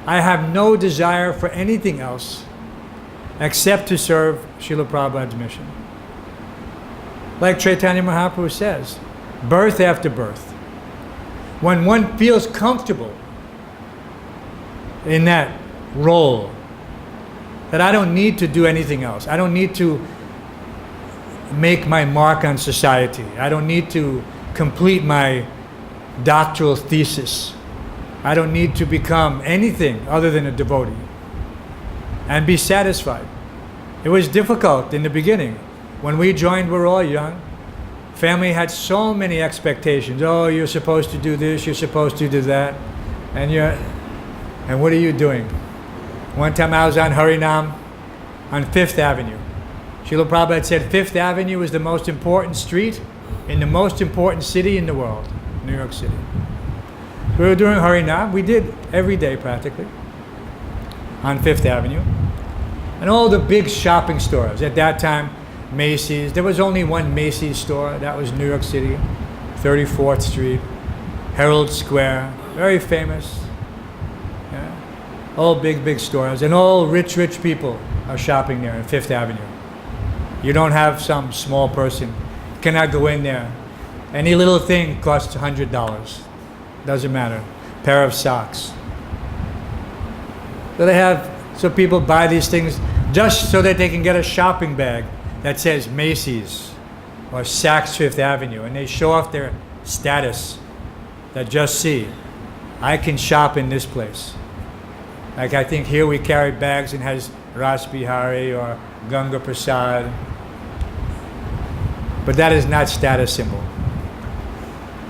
I have no desire for anything else except to serve Srila Prabhupada's mission. Like Chaitanya Mahaprabhu says, birth after birth. When one feels comfortable in that role, that I don't need to do anything else. I don't need to make my mark on society. I don't need to complete my doctoral thesis. I don't need to become anything other than a devotee and be satisfied. It was difficult in the beginning. When we joined, we were all young. Family had so many expectations. Oh, you're supposed to do this, you're supposed to do that. And what are you doing? One time I was on Harinam on 5th Avenue. Srila Prabhupada said 5th Avenue is the most important street in the most important city in the world, New York City. We were doing Harinam. We did every day practically on 5th Avenue. And all the big shopping stores. At that time, Macy's. There was only one Macy's store. That was New York City, 34th Street, Herald Square. Very famous. Yeah. All big stores. And all rich people are shopping there on 5th Avenue. You don't have some small person. Cannot go in there. Any little thing costs $100. Doesn't matter. Pair of socks. So people buy these things just so that they can get a shopping bag that says Macy's or Saks Fifth Avenue, and they show off their status. That just see, I can shop in this place. Like I think here we carry bags and has Ras Bihari or Ganga Prasad. But that is not status symbol.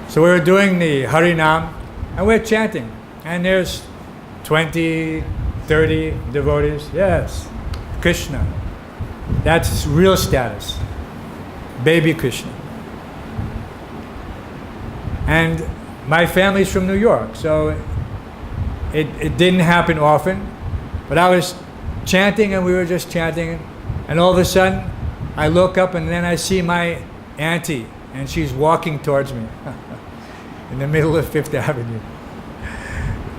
So we were doing the Harinam and we're chanting. And there's 20, 30 devotees. Yes, Krishna. That's real status. Baby Krishna. And my family's from New York, so it didn't happen often. But I was chanting and we were just chanting. And all of a sudden, I look up and then I see my auntie, and she's walking towards me in the middle of 5th Avenue.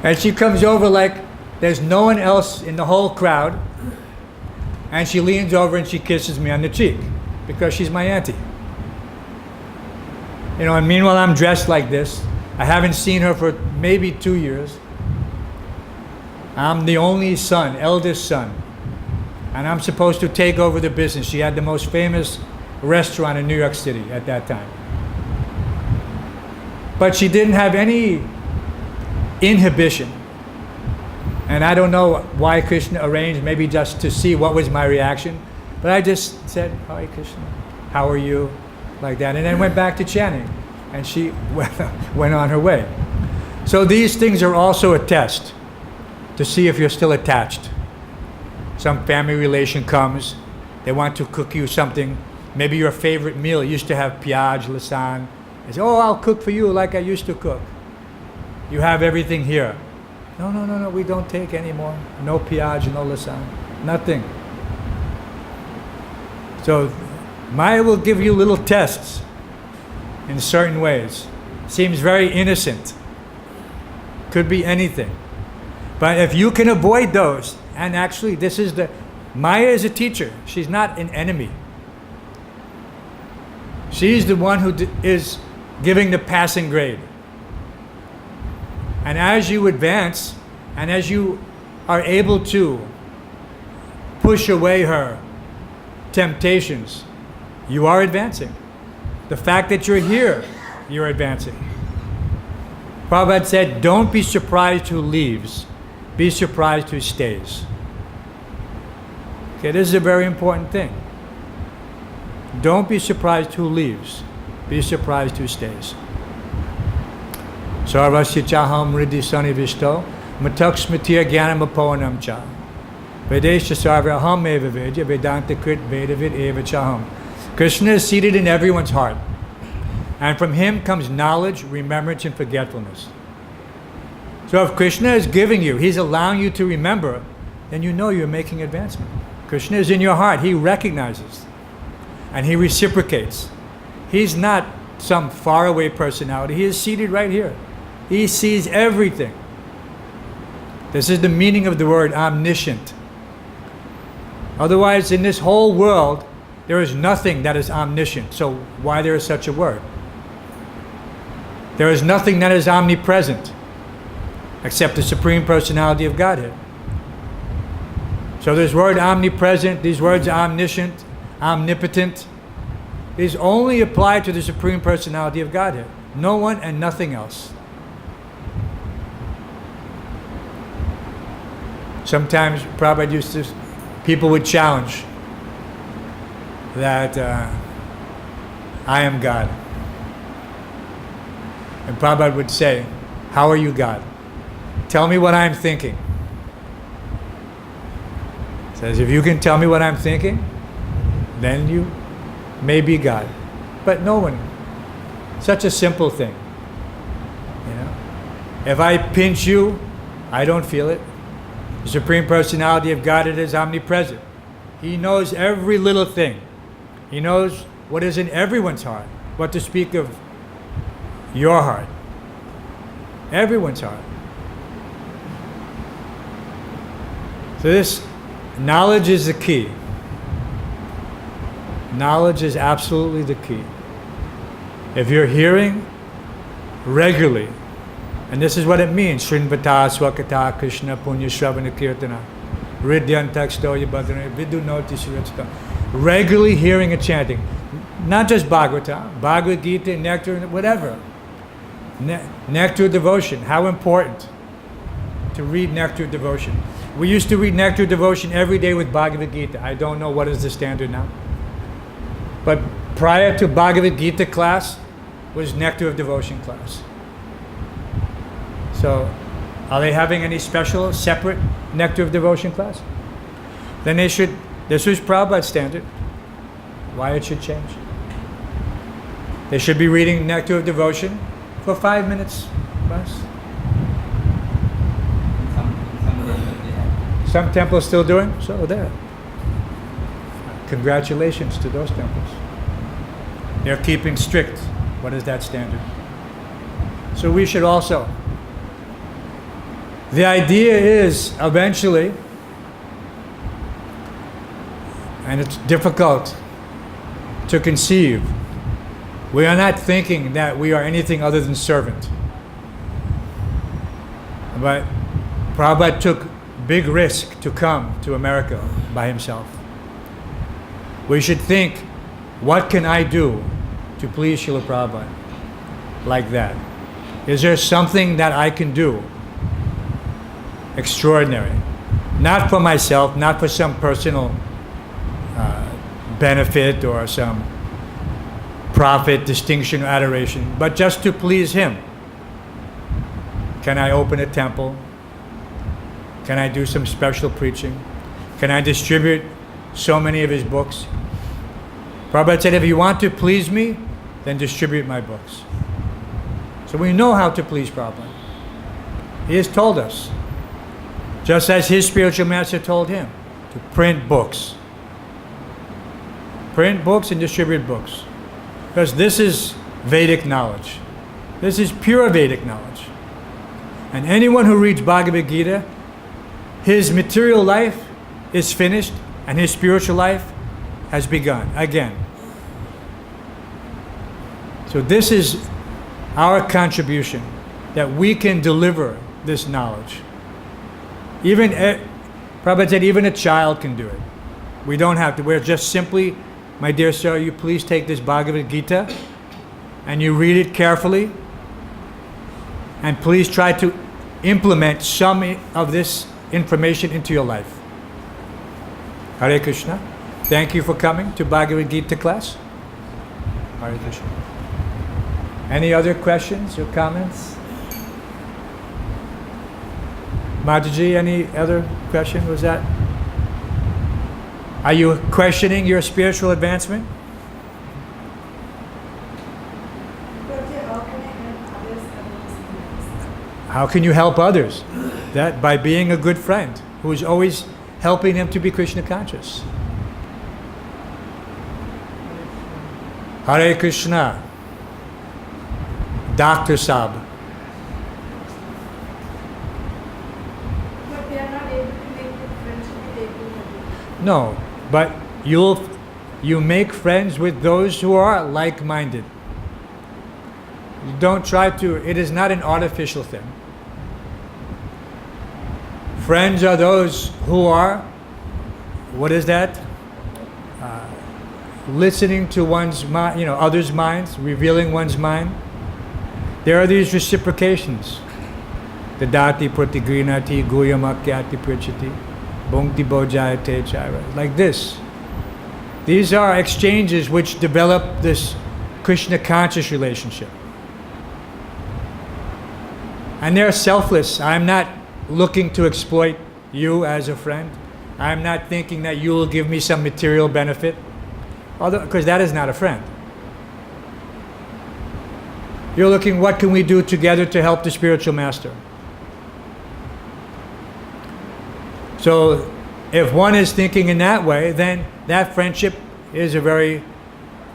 And she comes over like there's no one else in the whole crowd, and she leans over and she kisses me on the cheek because she's my auntie. You know, and meanwhile I'm dressed like this. I haven't seen her for maybe 2 years. I'm the only son, eldest son. And I'm supposed to take over the business. She had the most famous restaurant in New York City at that time. But she didn't have any inhibition. And I don't know why Krishna arranged, maybe just to see what was my reaction. But I just said, "Hi Krishna, how are you?" Like that. And then went back to chanting. And she went on her way. So these things are also a test to see if you're still attached. Some family relation comes, they want to cook you something, maybe your favorite meal used to have piyaj, lasan. They say, "Oh, I'll cook for you like I used to cook." You have everything here. No, we don't take any more. No piyaj, no lasan, nothing. So Maya will give you little tests in certain ways. Seems very innocent. Could be anything. But if you can avoid those, and actually Maya is a teacher. She's not an enemy. She's the one who is giving the passing grade. And as you advance, and as you are able to push away her temptations, you are advancing. The fact that you're here, you're advancing. Prabhupada said, "Don't be surprised who leaves. Be surprised who stays." Okay, this is a very important thing. Don't be surprised who leaves. Be surprised who stays. Sarvasya chaham riddhi sanivishto matak smitiya jnanam apohanam cha Vedesha sarva aham eva vedya vedanta krit vedavid eva chaham. Krishna is seated in everyone's heart. And from him comes knowledge, remembrance, and forgetfulness. So if Krishna is giving you, he's allowing you to remember, then you know you're making advancement. Krishna is in your heart. He recognizes. And he reciprocates. He's not some faraway personality. He is seated right here. He sees everything. This is the meaning of the word omniscient. Otherwise, in this whole world, there is nothing that is omniscient. So why there is such a word? There is nothing that is omnipresent except the Supreme Personality of Godhead. So this word omnipresent, these words omniscient, omnipotent, these only apply to the Supreme Personality of Godhead. No one and nothing else. Sometimes Prabhupada used to, people would challenge that I am God. And Prabhupada would say, how are you God? Tell me what I'm thinking. Says, if you can tell me what I'm thinking, then you may be God. But no one. Such a simple thing. You know? If I pinch you, I don't feel it. The Supreme Personality of Godhead is omnipresent. He knows every little thing. He knows what is in everyone's heart. What to speak of your heart. Everyone's heart. So this knowledge is the key. Knowledge is absolutely the key. If you're hearing regularly, and this is what it means, Srinvata Swakata Krishna Punya Shravana Kirtana Ridyantak Stoya Bhadrana Vidunoti Shiratsta. Regularly hearing and chanting. Not just Bhagavata, Bhagavad-Gita, Nectar, whatever. Nectar devotion. How important to read Nectar devotion. We used to read Nectar devotion every day with Bhagavad-Gita. I don't know what is the standard now. But prior to Bhagavad-Gita class was Nectar of Devotion class. So, are they having any special, separate Nectar of Devotion class? Then they should, this was Prabhupada's standard. Why it should change? They should be reading Nectar of Devotion for 5 minutes less. Some temples still doing? So there. Congratulations to those temples. They're keeping strict. What is that standard? So we should also. The idea is eventually, and it's difficult to conceive, we are not thinking that we are anything other than servant. But Prabhupada took big risk to come to America by himself. We should think, what can I do to please Srila Prabhupada? Like that. Is there something that I can do extraordinary? Not for myself, not for some personal benefit or some profit, distinction, or adoration, but just to please him. Can I open a temple? Can I do some special preaching? Can I distribute so many of his books? Prabhupada said, if you want to please me, then distribute my books. So we know how to please Prabhupada. He has told us, just as his spiritual master told him, to print books. Print books and distribute books. Because this is Vedic knowledge. This is pure Vedic knowledge. And anyone who reads Bhagavad-Gita, his material life is finished and his spiritual life has begun again. So this is our contribution, that we can deliver this knowledge. Even, Prabhupada said, even a child can do it. We don't have to. We're just simply, my dear sir, you please take this Bhagavad-Gita and you read it carefully and please try to implement some of this information into your life. Hare Krishna. Thank you for coming to Bhagavad-Gita class. Hare Krishna. Any other questions or comments? Mataji, any other question? Was that? Are you questioning your spiritual advancement? How can you help others? That by being a good friend who is always helping them to be Krishna conscious. Hare Krishna. Dr. Saab. But they are not able to make the friendship with everybody. No, but you make friends with those who are like-minded. You don't try to, it is not an artificial thing. Friends are those who are, what is that? Listening to one's mind, others' minds, revealing one's mind. There are these reciprocations. Dadati pratigrinati guyamakyati prichati bhungti bojayate chaira. Like this. These are exchanges which develop this Krishna conscious relationship. And they're selfless. I'm not looking to exploit you as a friend. I'm not thinking that you will give me some material benefit. Because that is not a friend. You're looking, what can we do together to help the spiritual master? So, if one is thinking in that way, then that friendship is a very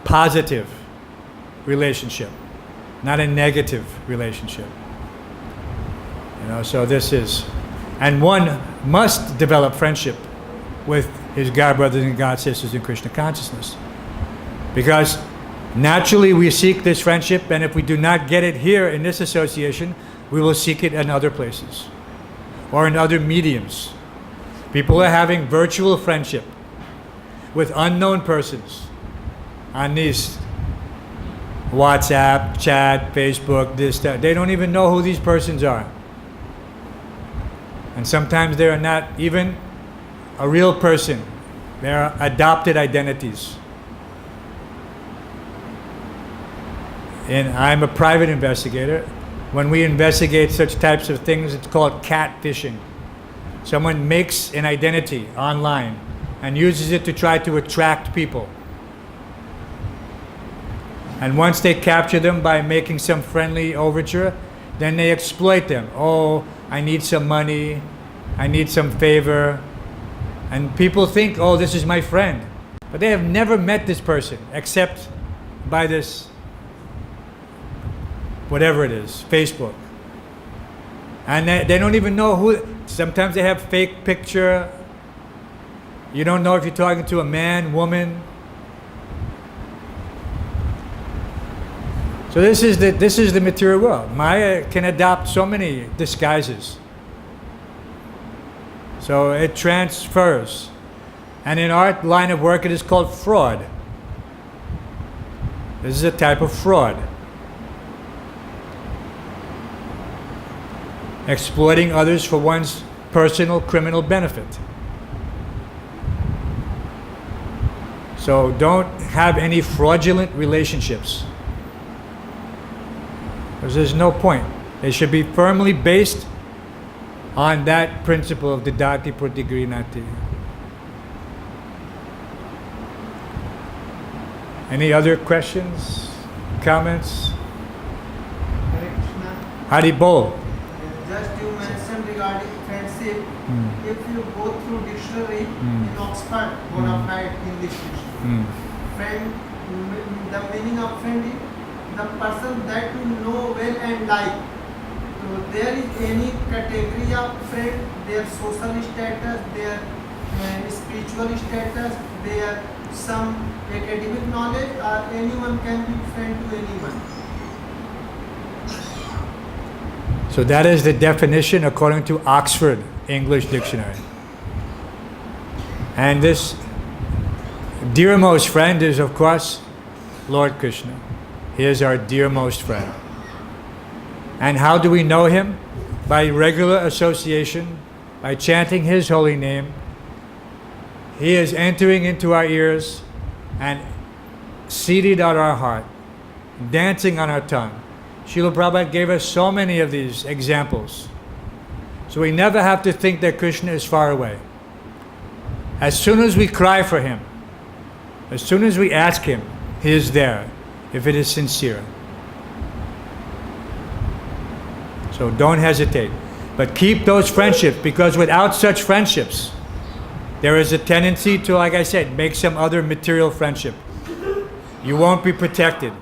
positive relationship, not a negative relationship. So this is, and one must develop friendship with his God brothers and God sisters in Krishna consciousness. Because naturally we seek this friendship, and if we do not get it here in this association, we will seek it in other places or in other mediums. People are having virtual friendship with unknown persons on these WhatsApp, chat, Facebook, this, that. They don't even know who these persons are. And sometimes they are not even a real person. They are adopted identities. And I'm a private investigator. When we investigate such types of things, it's called catfishing. Someone makes an identity online and uses it to try to attract people. And once they capture them by making some friendly overture, then they exploit them. Oh, I need some money, I need some favor. And people think, oh, this is my friend. But they have never met this person except by this, whatever it is, Facebook. And they don't even know who. Sometimes they have fake picture. You don't know if you're talking to a man, woman. So this is the material world. Maya can adopt so many disguises. So it transfers. And in our line of work, it is called fraud. This is a type of fraud. Exploiting others for one's personal criminal benefit. So don't have any fraudulent relationships. Because there's no point. They should be firmly based on that principle of Dadati pratigrinati. Any other questions, comments? Hare Krishna. Hari Bol. Just you mentioned regarding friendship. If you go through dictionary in Oxford, bona fide English dictionary, friend, the meaning of friend is the person that you know well and like. So there is any category of friend, their social status, their spiritual status, their some academic knowledge, or anyone can be friend to anyone. So that is the definition according to Oxford English Dictionary. And this dearmost friend is, of course, Lord Krishna. He is our dearmost friend. And how do we know him? By regular association, by chanting his holy name. He is entering into our ears and seated at our heart. dancing on our tongue. Srila Prabhupada gave us so many of these examples. So we never have to think that Krishna is far away. As soon as we cry for Him, as soon as we ask Him, He is there, if it is sincere. So don't hesitate. But keep those friendships, because without such friendships, there is a tendency to, like I said, make some other material friendship. You won't be protected.